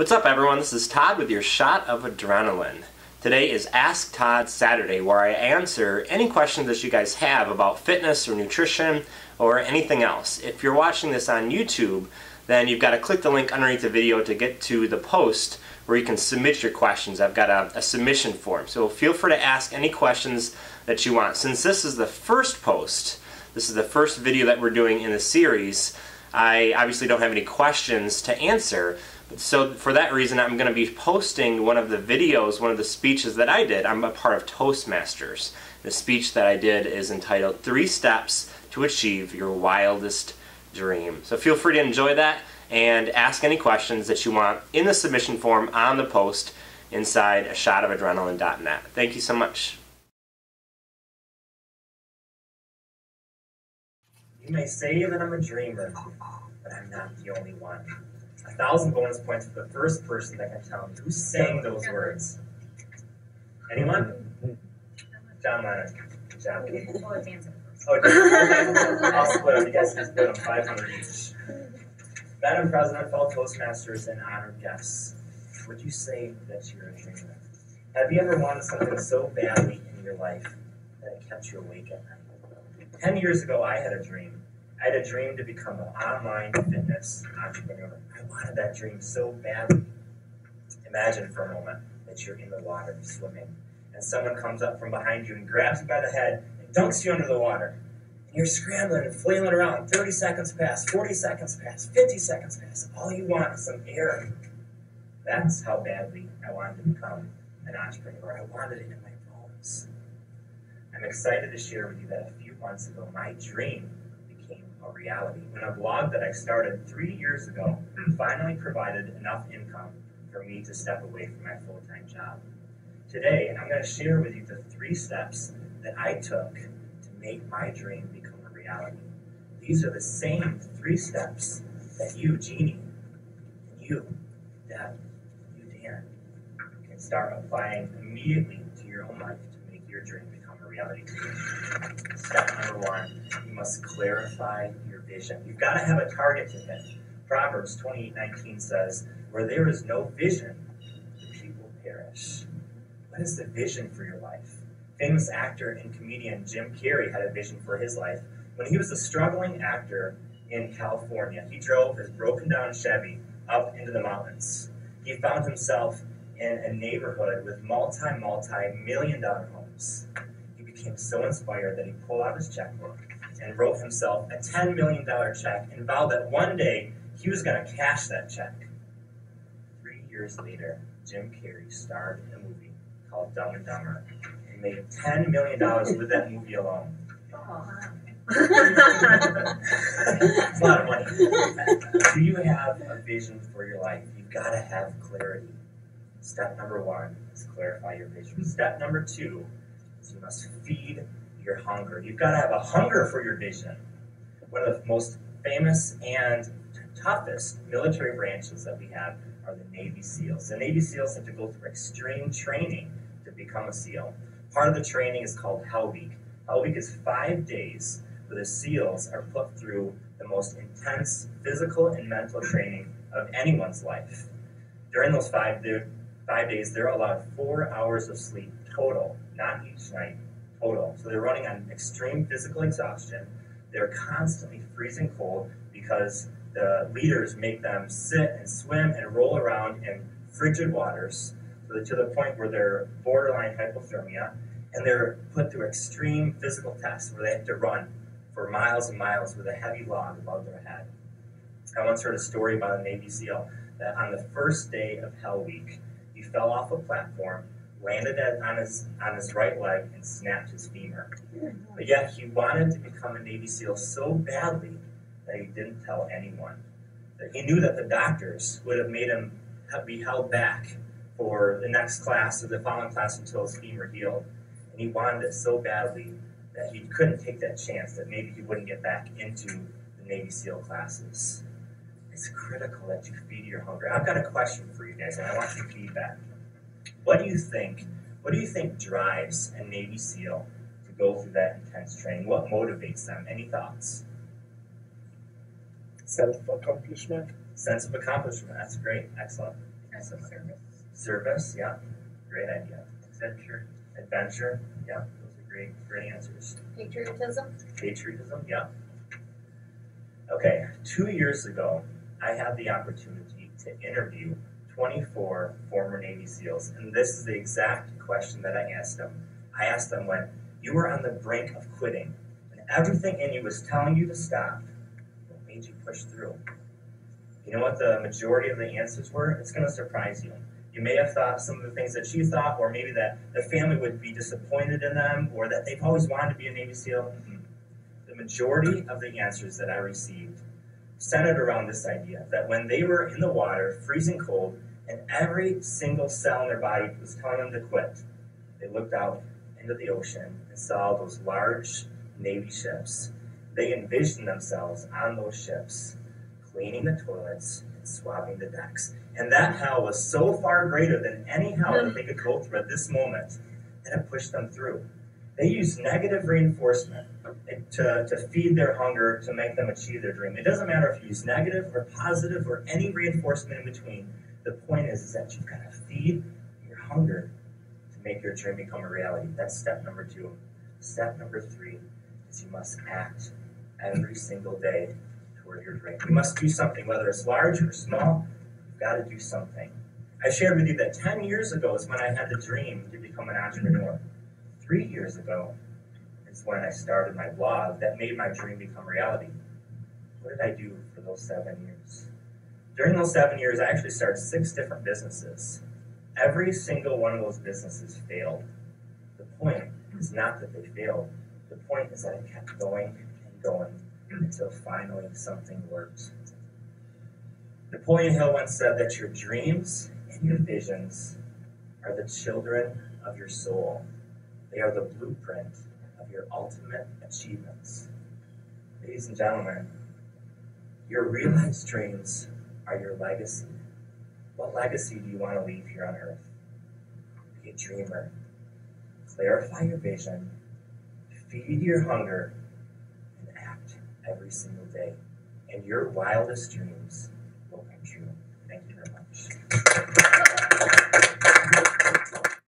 What's up, everyone? This is Todd with your shot of adrenaline. Today is Ask Todd Saturday, where I answer any questions that you guys have about fitness or nutrition or anything else. If you're watching this on YouTube, then you've got to click the link underneath the video to get to the post where you can submit your questions. I've got a submission form, so feel free to ask any questions that you want. Since this is the first post, this is the first video that we're doing in the series, I obviously don't have any questions to answer. So for that reason, I'm going to be posting one of the videos, one of the speeches that I did. I'm a part of Toastmasters. The speech that I did is entitled 3 Steps to Achieve Your Wildest Dream. So feel free to enjoy that and ask any questions that you want in the submission form on the post inside ashotofadrenaline.net. Thank you so much. You may say that I'm a dreamer, but I'm not the only one. 1,000 bonus points for the first person that can tell me who sang those words. Anyone? John Lennon. Good job. Oh, okay. I'll split them. You guys can split them 500 each. Madam President, fellow Toastmasters, and honored guests, would you say that you're a dreamer? Have you ever wanted something so badly in your life that it kept you awake at night? 10 years ago, I had a dream. I had a dream to become an online fitness entrepreneur. I wanted that dream so badly. Imagine for a moment that you're in the water swimming, and someone comes up from behind you and grabs you by the head and dunks you under the water. And you're scrambling and flailing around. 30 seconds pass, 40 seconds pass, 50 seconds pass. All you want is some air. That's how badly I wanted to become an entrepreneur. I wanted it in my bones. I'm excited to share with you that a few months ago, my dream became a reality when a blog that I started 3 years ago finally provided enough income for me to step away from my full-time job. Today, I'm going to share with you the 3 steps that I took to make my dream become a reality. These are the same 3 steps that you, Jeannie, and you, Deb, you, Dan, can start applying immediately to your own life to make your dream become a reality. Step number 1, you must clarify your vision. You've got to have a target to hit. Proverbs 28:19 says, where there is no vision, the people perish. What is the vision for your life? Famous actor and comedian Jim Carrey had a vision for his life. When he was a struggling actor in California, he drove his broken down Chevy up into the mountains. He found himself in a neighborhood with multi-million-dollar homes. He became so inspired that he pulled out his checkbook and wrote himself a $10 million check and vowed that one day he was going to cash that check. 3 years later, Jim Carrey starred in a movie called Dumb and Dumber and made $10 million with that movie alone. It's a lot of money. Do you have a vision for your life? You've got to have clarity. Step number 1 is clarify your vision. Step number 2 is you must feed your hunger. You've got to have a hunger for your vision. One of the most famous and toughest military branches that we have are the Navy SEALs. The Navy SEALs have to go through extreme training to become a SEAL. Part of the training is called Hell Week. Hell Week is 5 days where the SEALs are put through the most intense physical and mental training of anyone's life. During those 5 days, they're allowed 4 hours of sleep total, not each night, total. So they're running on extreme physical exhaustion. They're constantly freezing cold because the leaders make them sit and swim and roll around in frigid waters to the point where they're borderline hypothermia, and they're put through extreme physical tests where they have to run for miles and miles with a heavy log above their head. I once heard a story about a Navy SEAL that on the first day of Hell Week, he fell off a platform, landed on his right leg, and snapped his femur. But yet he wanted to become a Navy SEAL so badly that he didn't tell anyone. That he knew that the doctors would have made him be held back for the next class or the following class until his femur healed. And he wanted it so badly that he couldn't take that chance that maybe he wouldn't get back into the Navy SEAL classes. It's critical that you feed your hunger. I've got a question for you guys, and I want your feedback. What do you think drives a Navy SEAL to go through that intense training? What motivates them? Any thoughts? Self-accomplishment. Sense of accomplishment. That's great. Excellent. Service, yeah. Great idea. Adventure, yeah. Those are great answers. Patriotism, yeah. Okay, 2 years ago, I had the opportunity to interview 24 former Navy SEALs, and this is the exact question that I asked them. I asked them, when you were on the brink of quitting, and everything in you was telling you to stop, what made you push through? You know what the majority of the answers were? It's going to surprise you. You may have thought some of the things that you thought, or maybe that the family would be disappointed in them, or that they've always wanted to be a Navy SEAL. The majority of the answers that I received centered around this idea that when they were in the water, freezing cold, and every single cell in their body was telling them to quit, they looked out into the ocean and saw those large Navy ships. They envisioned themselves on those ships, cleaning the toilets and swabbing the decks. And that hell was so far greater than any hell that they could go through at this moment that it pushed them through. They used negative reinforcement to feed their hunger, to make them achieve their dream. It doesn't matter if you use negative or positive or any reinforcement in between. The point is that you've got to feed your hunger to make your dream become a reality. That's step number 2. Step number 3 is you must act every single day toward your dream. You must do something, whether it's large or small. You've got to do something. I shared with you that 10 years ago is when I had the dream to become an entrepreneur. 3 years ago is when I started my blog that made my dream become reality. What did I do for those 7 years? During those 7 years, I actually started 6 different businesses. Every single one of those businesses failed. The point is not that they failed. The point is that I kept going and going until finally something worked. Napoleon Hill once said that your dreams and your visions are the children of your soul. They are the blueprint of your ultimate achievements. Ladies and gentlemen, your realized dreams are your legacy. What legacy do you want to leave here on earth? Be a dreamer. Clarify your vision, feed your hunger, and act every single day. And your wildest dreams will come true. Thank you very much.